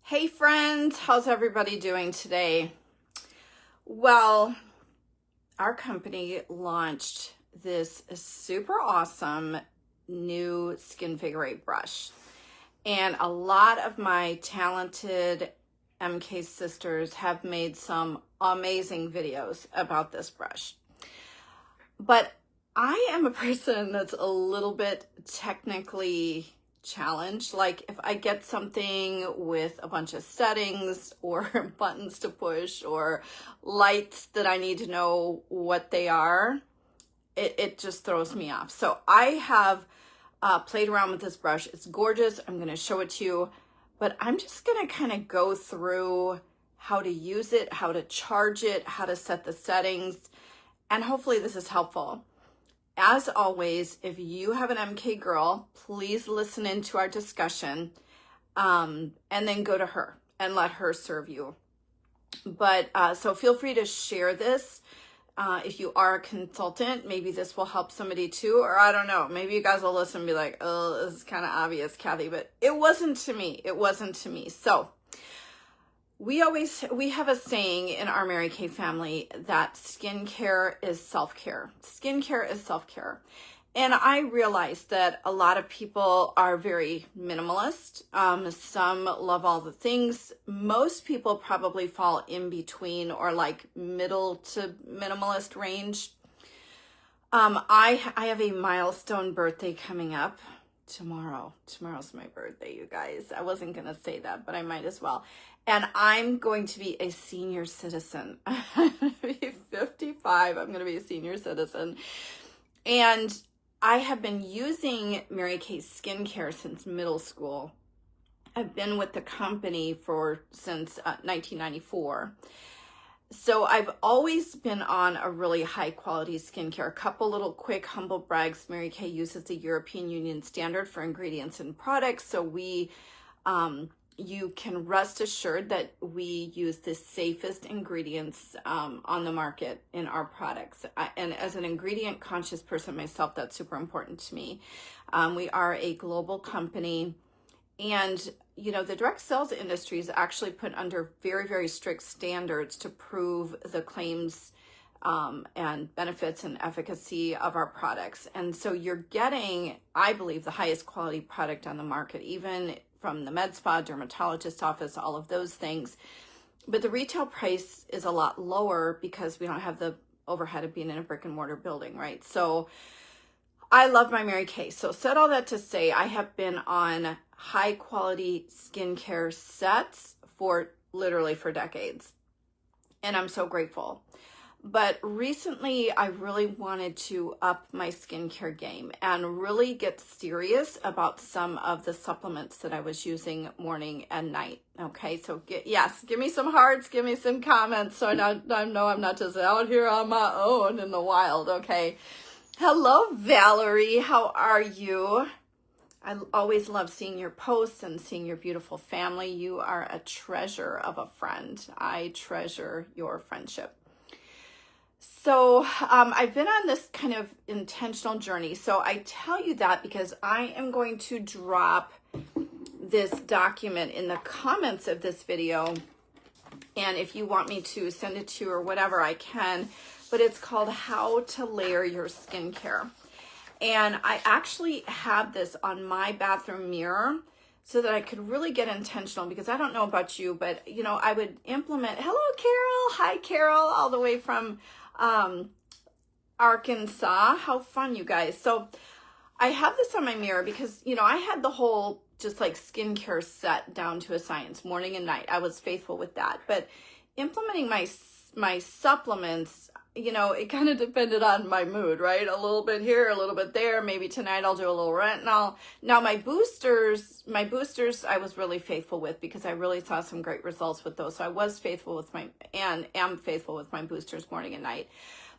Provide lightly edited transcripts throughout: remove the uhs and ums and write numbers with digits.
Hey friends, how's everybody doing today? Well, our company launched this super awesome new Skinvigorate brush. And a lot of my talented MK sisters have made some amazing videos about this brush. But I am a person that's a little bit technically challenged. Like if I get something with a bunch of settings or buttons to push or lights that I need to know what they are, it just throws me off. So I have played around with this brush. It's gorgeous. I'm going to show it to you, but I'm just going to kind of go through how to use it, how to charge it, how to set the settings, and hopefully this is helpful. As always, if you have an MK girl, please listen into our discussion and then go to her and let her serve you. But so feel free to share this. If you are a consultant, maybe this will help somebody too, or I don't know, maybe you guys will listen and be like, oh, this is kind of obvious, Kathy, but it wasn't to me. It wasn't to me. So we have a saying in our Mary Kay family that skincare is self-care. Skincare is self-care. And I realized that a lot of people are very minimalist. Some love all the things. Most people probably fall in between or like middle to minimalist range. I have a milestone birthday coming up tomorrow. Tomorrow's my birthday, you guys. I wasn't going to say that, but I might as well. And I'm going to be a senior citizen. I'm going to be 55. I'm going to be a senior citizen. And I have been using Mary Kay skincare since middle school. I've been with the company since 1994. So I've always been on a really high quality skincare. A couple little quick humble brags. Mary Kay uses the European Union standard for ingredients and products. So you can rest assured that we use the safest ingredients on the market in our products. And as an ingredient conscious person myself, that's super important to me. We are a global company, and you know, the direct sales industry is actually put under very, very strict standards to prove the claims and benefits and efficacy of our products. And so you're getting, I believe, the highest quality product on the market, even from the med spa, dermatologist office, all of those things. But the retail price is a lot lower because we don't have the overhead of being in a brick and mortar building, right? So I love my Mary Kay. So said all that to say, I have been on high quality skincare sets literally for decades. And I'm so grateful. But recently I really wanted to up my skincare game and really get serious about some of the supplements that I was using morning and night. Okay, so give me some hearts, give me some comments so I know I'm not just out here on my own in the wild. Okay. Hello, Valerie. How are you? I always love seeing your posts and seeing your beautiful family. You are a treasure of a friend. I treasure your friendship. So I've been on this kind of intentional journey. So I tell you that because I am going to drop this document in the comments of this video. And if you want me to send it to you or whatever, I can. But it's called How to Layer Your Skincare. And I actually have this on my bathroom mirror so that I could really get intentional, because I don't know about you, but you know, I would implement, hello, Carol. Hi, Carol, all the way from Arkansas. How fun, you guys. So I have this on my mirror because, you know, I had the whole just like skincare set down to a science, morning and night. I was faithful with that. But implementing my supplements, you know, it kind of depended on my mood, right? A little bit here, a little bit there. Maybe tonight I'll do a little retinol. Now my boosters I was really faithful with because I really saw some great results with those. So I was faithful with am faithful with my boosters morning and night.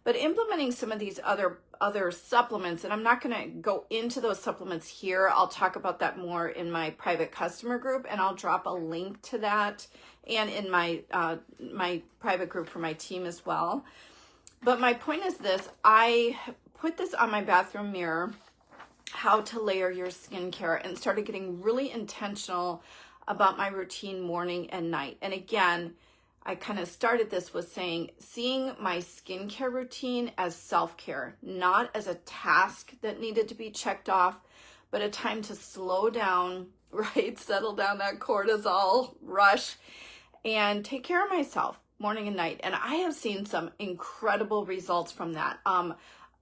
But implementing some of these other supplements, and I'm not going to go into those supplements here. I'll talk about that more in my private customer group, and I'll drop a link to that and in my private group for my team as well. But my point is this: I put this on my bathroom mirror, how to layer your skincare, and started getting really intentional about my routine morning and night. And again, I kind of started this with saying, seeing my skincare routine as self-care, not as a task that needed to be checked off, but a time to slow down, right? Settle down that cortisol rush and take care of myself morning and night. And I have seen some incredible results from that.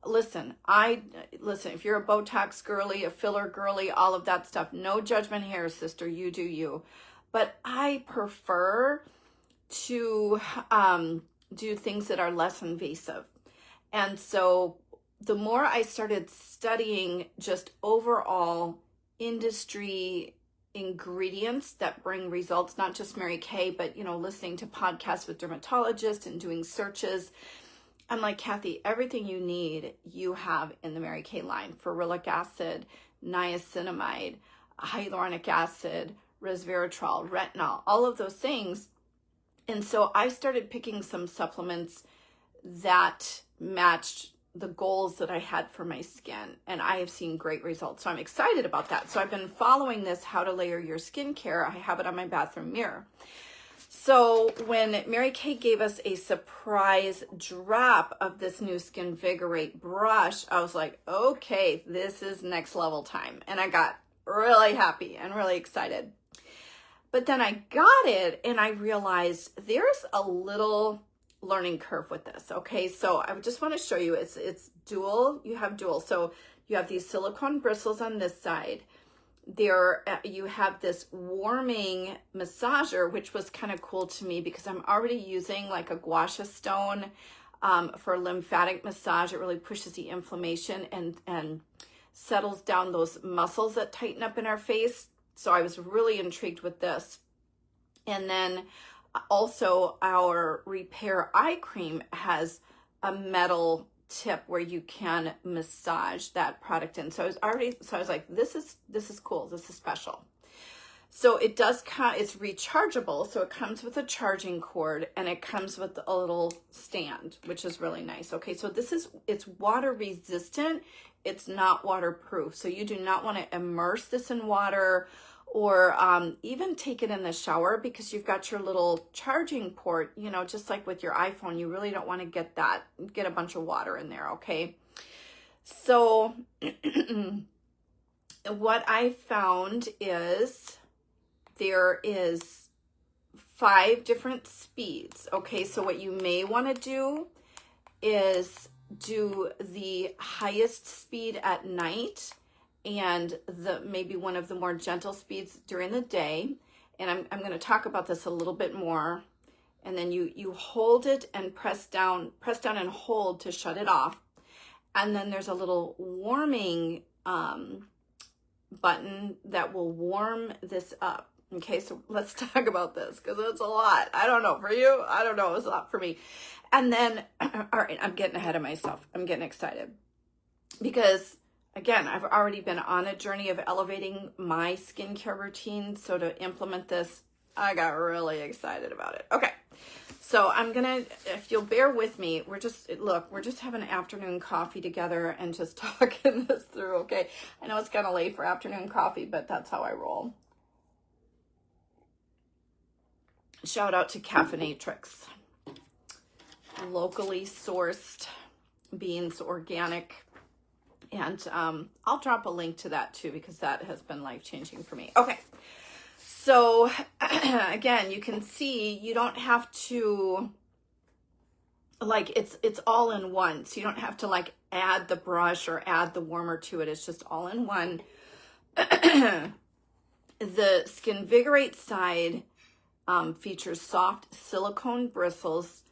Listen, if you're a Botox girly, a filler girly, all of that stuff, no judgment here, sister, you do you. But I prefer to do things that are less invasive. And so the more I started studying just overall industry ingredients that bring results, not just Mary Kay, but, listening to podcasts with dermatologists and doing searches, I'm like, Kathy, everything you need, you have in the Mary Kay line: ferulic acid, niacinamide, hyaluronic acid, resveratrol, retinol, all of those things. And so I started picking some supplements that matched the goals that I had for my skin, and I have seen great results. So I'm excited about that. So I've been following this How to Layer Your Skincare. I have it on my bathroom mirror. So when Mary Kay gave us a surprise drop of this new Skinvigorate brush, I was like, okay, this is next level time. And I got really happy and really excited. But then I got it and I realized there's a little learning curve with this. Okay, so I just want to show you, it's dual. You have dual. So you have these silicone bristles on this side. There you have this warming massager, which was kind of cool to me because I'm already using like a gua sha stone for lymphatic massage. It really pushes the inflammation and settles down those muscles that tighten up in our face. So I was really intrigued with this. And then also our Repair Eye Cream has a metal tip where you can massage that product in. So I was like, this is cool. This is special. So it does it's rechargeable. So it comes with a charging cord and it comes with a little stand, which is really nice. Okay. So it's water resistant. It's not waterproof. So you do not want to immerse this in water or even take it in the shower because you've got your little charging port, just like with your iPhone. You really don't want to get a bunch of water in there, okay? So what I found is there is 5 different speeds, okay? So what you may want to do is do the highest speed at night and maybe one of the more gentle speeds during the day. And I'm going to talk about this a little bit more. And then you hold it and press down and hold to shut it off. And then there's a little warming button that will warm this up. Okay, so let's talk about this because it's a lot. I don't know for you. I don't know. It's a lot for me. And then, all right, I'm getting ahead of myself. I'm getting excited because, again, I've already been on a journey of elevating my skincare routine. So to implement this, I got really excited about it. Okay, so I'm gonna, if you'll bear with me, we're just having afternoon coffee together and just talking this through, okay? I know it's kind of late for afternoon coffee, but that's how I roll. Shout out to Caffeinatrix. Locally sourced beans, organic. And I'll drop a link to that too because that has been life-changing for me. Okay, so again, you can see you don't have to, like, it's all in one. So you don't have to like add the brush or add the warmer to it. It's just all in one. The Skinvigorate side features soft silicone bristles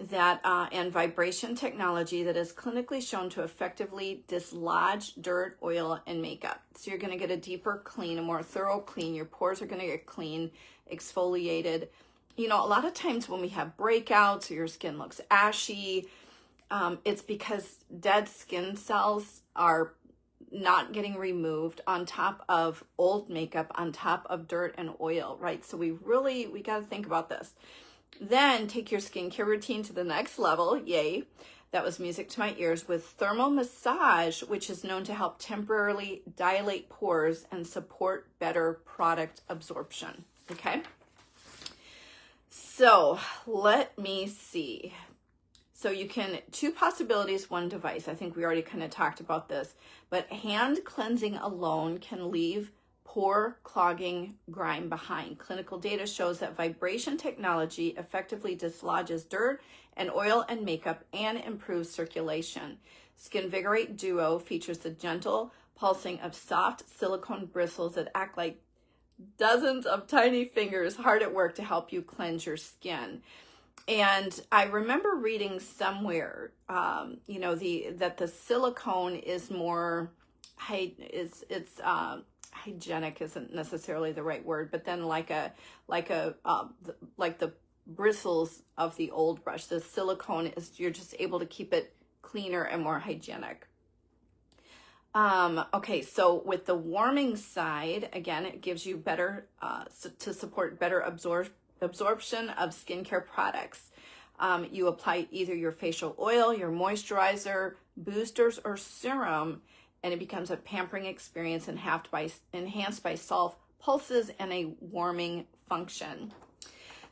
that and vibration technology that is clinically shown to effectively dislodge dirt, oil, and makeup. So you're going to get a deeper clean, a more thorough clean. Your pores are going to get clean, exfoliated. A lot of times when we have breakouts or your skin looks ashy, it's because dead skin cells are not getting removed on top of old makeup, on top of dirt and oil, right? So we got to think about this. Then take your skincare routine to the next level, yay. That was music to my ears. With thermal massage, which is known to help temporarily dilate pores and support better product absorption. Okay. So let me see. So you can, 2 possibilities, 1 device. I think we already kind of talked about this, but hand cleansing alone can leave pore clogging grime behind. Clinical data shows that vibration technology effectively dislodges dirt and oil and makeup and improves circulation. Skinvigorate Duo features the gentle pulsing of soft silicone bristles that act like dozens of tiny fingers hard at work to help you cleanse your skin. And I remember reading somewhere, you know, that the silicone is more, hygienic isn't necessarily the right word, but then like the bristles of the old brush, the silicone is, you're just able to keep it cleaner and more hygienic. Okay, so with the warming side, again, it gives you better, to support better absorption of skincare products. You apply either your facial oil, your moisturizer, boosters, or serum, and it becomes a pampering experience enhanced by soft pulses and a warming function.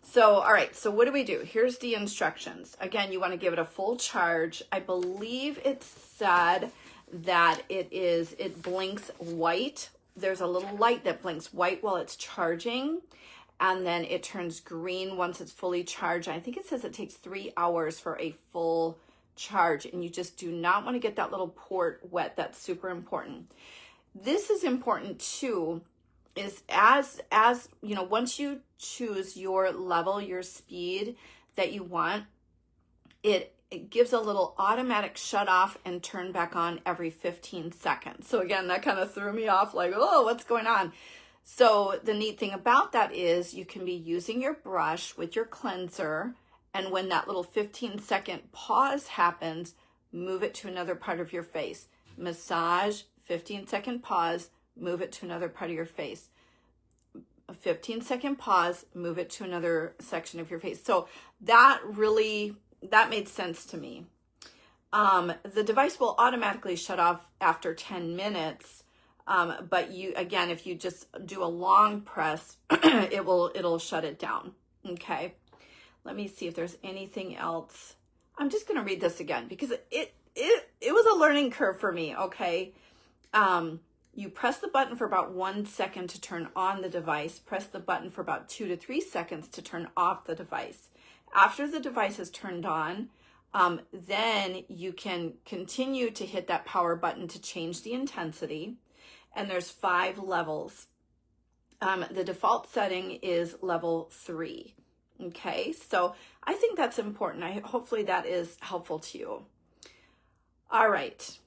So, all right, so what do we do? Here's the instructions. Again, you want to give it a full charge. I believe it said that it blinks white. There's a little light that blinks white while it's charging, and then it turns green once it's fully charged. I think it says it takes 3 hours for a full charge, and you just do not want to get that little port wet. That's super important. This is important too, is as you know, once you choose your level, your speed that you want, it gives a little automatic shut off and turn back on every 15 seconds. So again, that kind of threw me off, like, oh, what's going on? So the neat thing about that is you can be using your brush with your cleanser, and when that little 15-second pause happens, move it to another part of your face. Massage, 15-second pause, move it to another part of your face. A 15-second pause, move it to another section of your face. So that made sense to me. The device will automatically shut off after 10 minutes. But again, if you just do a long press, it'll shut it down. Okay. Let me see if there's anything else. I'm just going to read this again because it was a learning curve for me. Okay. You press the button for about 1 second to turn on the device. Press the button for about 2 to 3 seconds to turn off the device. After the device is turned on, then you can continue to hit that power button to change the intensity. And there's 5 levels. The default setting is level 3. Okay, so I think that's important. Hopefully that is helpful to you. All right.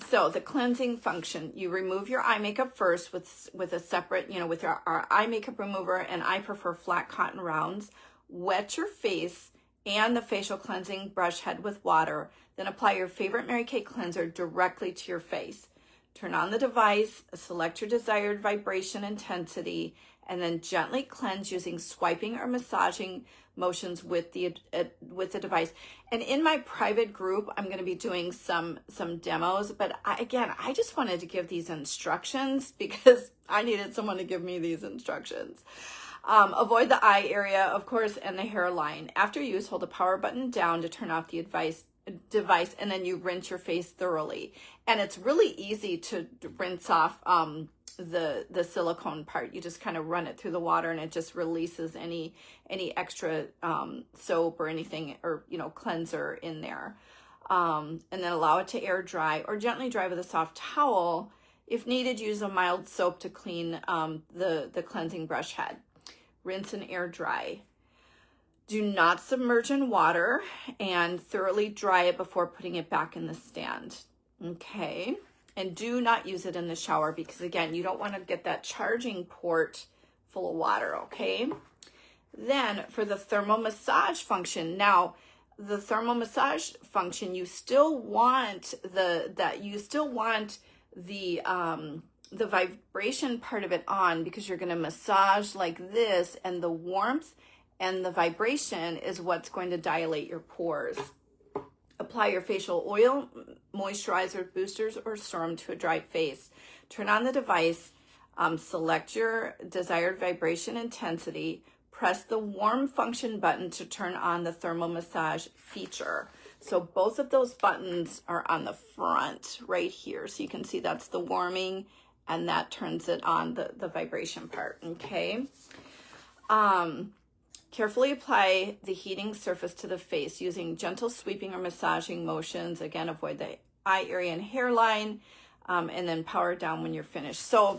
So the cleansing function, you remove your eye makeup first with a separate, with our eye makeup remover, and I prefer flat cotton rounds. Wet your face and the facial cleansing brush head with water, then apply your favorite Mary Kay cleanser directly to your face. Turn on the device, select your desired vibration intensity, and then gently cleanse using swiping or massaging motions with the device. And in my private group, I'm going to be doing some demos, but I just wanted to give these instructions because I needed someone to give me these instructions. Avoid the eye area, of course, and the hairline. After use, hold the power button down to turn off the device, and then you rinse your face thoroughly. And it's really easy to rinse off the silicone part. You just kind of run it through the water, and it just releases any extra soap or anything, or cleanser in there. And then allow it to air dry or gently dry with a soft towel. If needed, use a mild soap to clean the cleansing brush head. Rinse and air dry. Do not submerge in water, and thoroughly dry it before putting it back in the stand. Okay. And do not use it in the shower because, again, you don't want to get that charging port full of water. Okay. Then for the thermal massage function. Now, the thermal massage function, you still want the vibration part of it on because you're going to massage like this, and the warmth and the vibration is what's going to dilate your pores. Apply your facial oil, moisturizer, boosters, or serum to a dry face. Turn on the device, select your desired vibration intensity, press the warm function button to turn on the thermal massage feature. So both of those buttons are on the front right here. So you can see that's the warming, and that turns it on, the vibration part, okay? Carefully apply the heating surface to the face using gentle sweeping or massaging motions. Again, avoid the eye area and hairline, and then power down when you're finished. So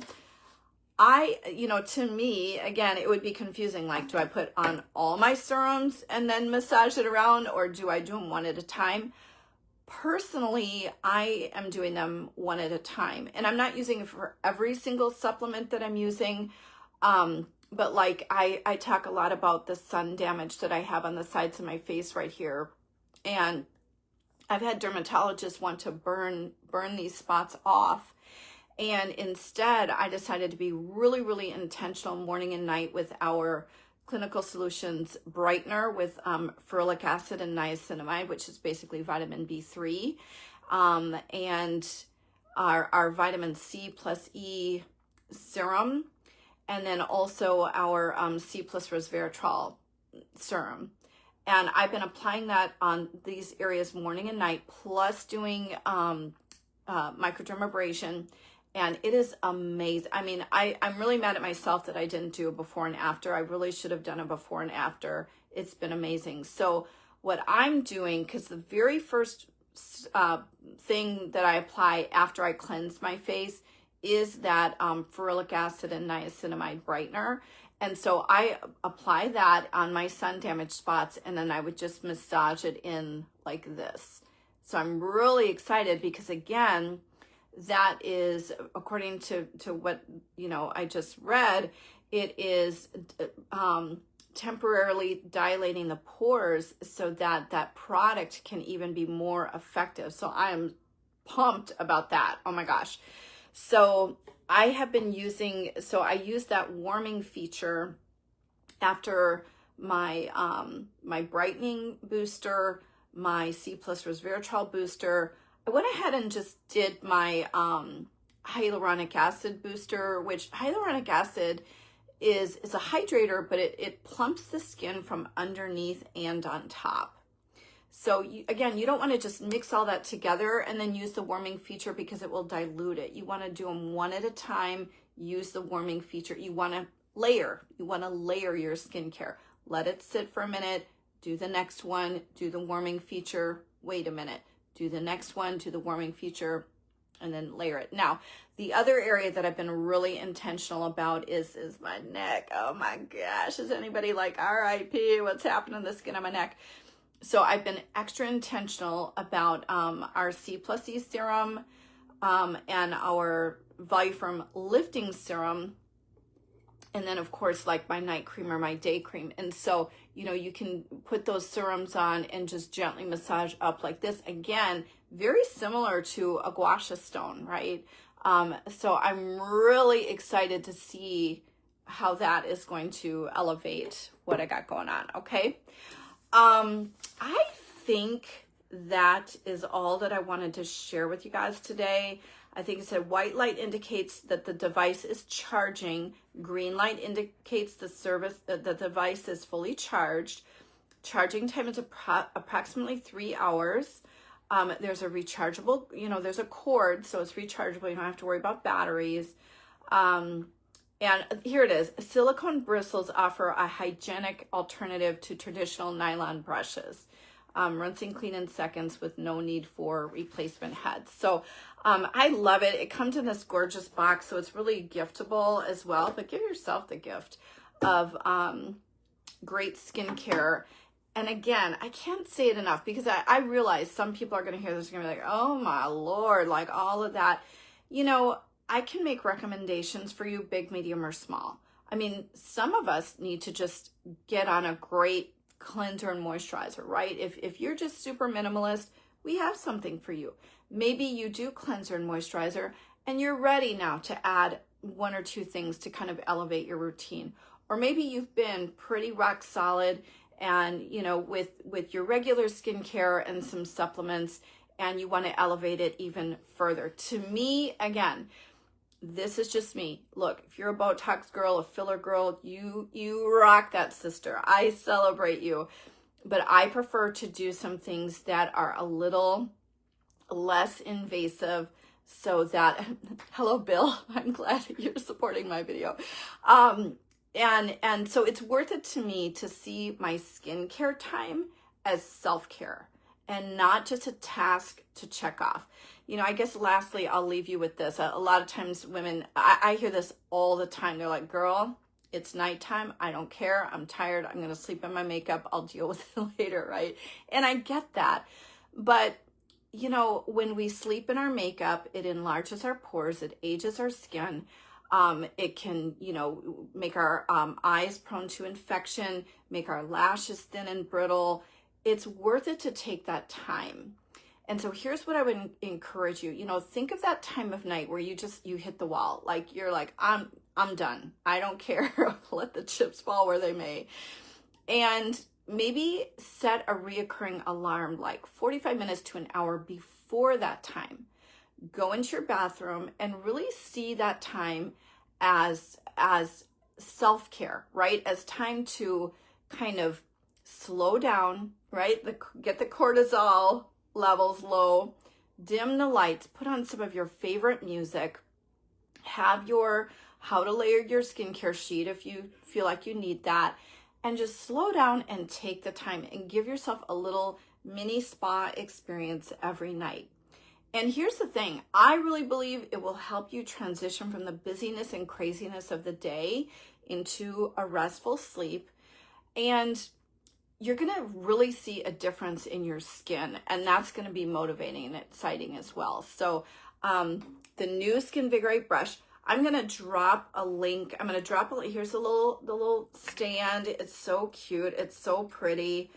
to me, again, it would be confusing. Like, do I put on all my serums and then massage it around, or do I do them one at a time? Personally, I am doing them one at a time, and I'm not using it for every single supplement that I'm using. But like I talk a lot about the sun damage that I have on the sides of my face right here. And I've had dermatologists want to burn these spots off. And instead, I decided to be really, really intentional morning and night with our Clinical Solutions Brightener with ferulic acid and niacinamide, which is basically vitamin B3, and our vitamin C plus E serum, and then also our C plus resveratrol serum. And I've been applying that on these areas morning and night, plus doing microdermabrasion. And it is amazing. I mean, I'm really mad at myself that I didn't do a before and after. I really should have done a before and after. It's been amazing. So what I'm doing, because the very first thing that I apply after I cleanse my face is that ferulic acid and niacinamide brightener. And so I apply that on my sun damaged spots, and then I would just massage it in like this. So I'm really excited because, again, that is, according to what, I just read, it is temporarily dilating the pores so that that product can even be more effective. So I am pumped about that. Oh my gosh. So I have been using, I use that warming feature after my my brightening booster, my C plus resveratrol booster. I went ahead and just did my hyaluronic acid booster, which hyaluronic acid is a hydrator, but it plumps the skin from underneath and on top. So again, you don't want to just mix all that together and then use the warming feature because it will dilute it. You want to do them one at a time, use the warming feature. You want to layer. You want to layer your skincare. Let it sit for a minute, do the next one, do the warming feature, wait a minute, do the next one, do the warming feature, and then layer it. Now, the other area that I've been really intentional about is my neck. Oh my gosh, is anybody like, RIP, what's happening to the skin on my neck? So I've been extra intentional about our C plus E serum and our Voluform lifting serum. And then, of course, like my night cream or my day cream. And so, you can put those serums on and just gently massage up like this. Again, very similar to a gua sha stone, right? So I'm really excited to see how that is going to elevate what I got going on, okay? I think that is all that I wanted to share with you guys today. I think it said white light indicates that the device is charging. Green light indicates the device is fully charged. Charging time is approximately 3 hours. There's a rechargeable, there's a cord, so it's rechargeable. You don't have to worry about batteries. And here it is. Silicone bristles offer a hygienic alternative to traditional nylon brushes. Rinsing clean in seconds with no need for replacement heads. So I love it. It comes in this gorgeous box, so it's really giftable as well. But give yourself the gift of great skincare. And again, I can't say it enough because I realize some people are going to hear this and going to be like, oh my Lord, like all of that. I can make recommendations for you, big, medium, or small. I mean, some of us need to just get on a great cleanser and moisturizer, right? If you're just super minimalist, we have something for you. Maybe you do cleanser and moisturizer and you're ready now to add 1 or 2 things to kind of elevate your routine. or maybe you've been pretty rock solid and, you know, with your regular skincare and some supplements, and you want to elevate it even further. To me, again, this is just me. Look, if you're a Botox girl, a filler girl, you rock that, sister. I celebrate you. But I prefer to do some things that are a little less invasive, so that, hello, Bill, I'm glad you're supporting my video. And so it's worth it to me to see my skincare time as self-care and not just a task to check off. You know, I guess lastly, I'll leave you with this. A lot of times women, I hear this all the time. They're like, girl, it's nighttime. I don't care. I'm tired. I'm going to sleep in my makeup. I'll deal with it later, right? And I get that. But, you know, when we sleep in our makeup, it enlarges our pores. It ages our skin. It can, you know, make our eyes prone to infection, make our lashes thin and brittle. It's worth it to take that time. And so here's what I would encourage you. You know, think of that time of night where you hit the wall. Like, you're like, I'm done. I don't care. Let the chips fall where they may. And maybe set a reoccurring alarm like 45 minutes to an hour before that time. Go into your bathroom and really see that time as self-care, right? As time to kind of slow down, right? Get the cortisol levels low, dim the lights, put on some of your favorite music, have your how to layer your skincare sheet if you feel like you need that, and just slow down and take the time and give yourself a little mini spa experience every night. And here's the thing, I really believe it will help you transition from the busyness and craziness of the day into a restful sleep. And you're going to really see a difference in your skin, and that's going to be motivating and exciting as well. So the new Skinvigorate brush, I'm going to drop a link. Here's the little stand. It's so cute. It's so pretty.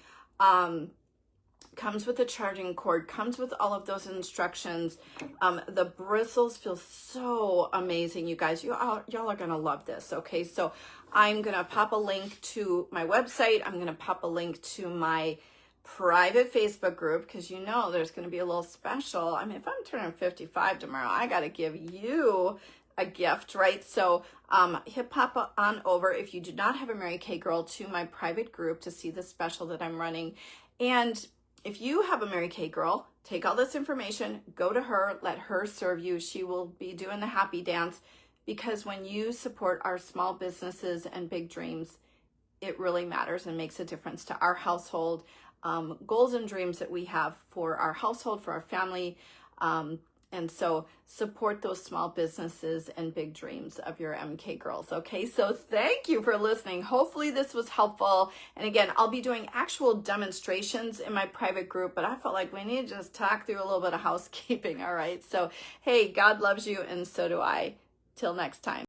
Comes with a charging cord, comes with all of those instructions. The bristles feel so amazing, you guys. Y'all are gonna love this, okay? So I'm gonna pop a link to my website. I'm gonna pop a link to my private Facebook group, because you know there's gonna be a little special. I mean, if I'm turning 55 tomorrow, I gotta give you a gift, right? So pop on over, if you do not have a Mary Kay girl, to my private group to see the special that I'm running. And if you have a Mary Kay girl, take all this information, go to her, let her serve you. She will be doing the happy dance, because when you support our small businesses and big dreams, it really matters and makes a difference to our household, goals and dreams that we have for our household, for our family. And so support those small businesses and big dreams of your MK girls. Okay, so thank you for listening. Hopefully this was helpful. And again, I'll be doing actual demonstrations in my private group, but I felt like we need to just talk through a little bit of housekeeping. All right, so hey, God loves you, and so do I. Till next time.